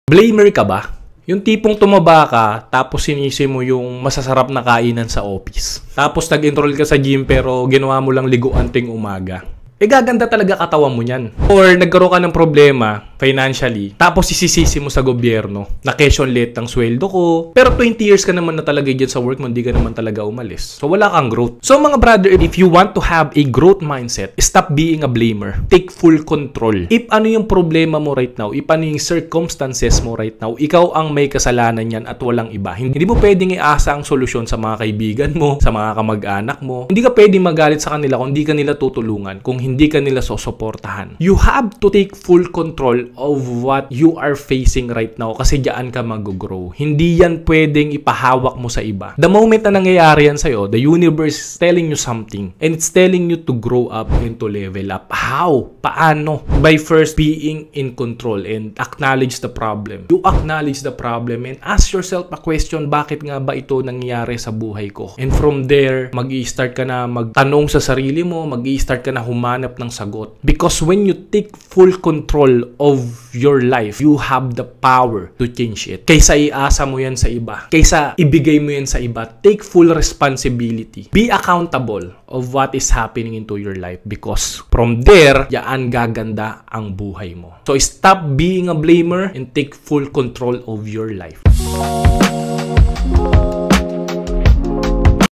Blamer ka ba? Yung tipong tumaba ka, tapos sinisi mo yung masasarap na kainan sa office. Tapos nag-enroll ka sa gym pero ginawa mo lang liguan tuwing umaga. Gaganda talaga katawan mo niyan. Or nagkaroon ka ng problema financially, tapos isisisi mo sa gobyerno na kesyon late ang sweldo ko. Pero 20 years ka naman na talaga dyan sa work mo, hindi ka naman talaga umalis. So wala kang growth. So mga brother, if you want to have a growth mindset, stop being a blamer. Take full control. If ano yung problema mo right now, if ano yung circumstances mo right now, ikaw ang may kasalanan yan at walang iba. Hindi mo pwedeng iasa ang solusyon sa mga kaibigan mo, sa mga kamag-anak mo. Hindi ka pwedeng magalit sa kanila kung hindi ka nila tutulungan, kung hindi ka nila susuportahan. You have to take full control of what you are facing right now kasi diyan ka mag-grow. Hindi yan pwedeng ipahawak mo sa iba. The moment na nangyayari yan sa'yo, the universe is telling you something and it's telling you to grow up and to level up. How? Paano? By first being in control and acknowledge the problem. You acknowledge the problem and ask yourself a question, bakit nga ba ito nangyayari sa buhay ko? And from there, mag-i-start ka na magtanong sa sarili mo, mag-i-start ka na humanap ng sagot. Because when you take full control of your life, you have the power to change it. Kaysa iasa mo yan sa iba, kaysa ibigay mo yan sa iba, take full responsibility. Be accountable of what is happening into your life because from there, yaan gaganda ang buhay mo. So stop being a blamer and take full control of your life.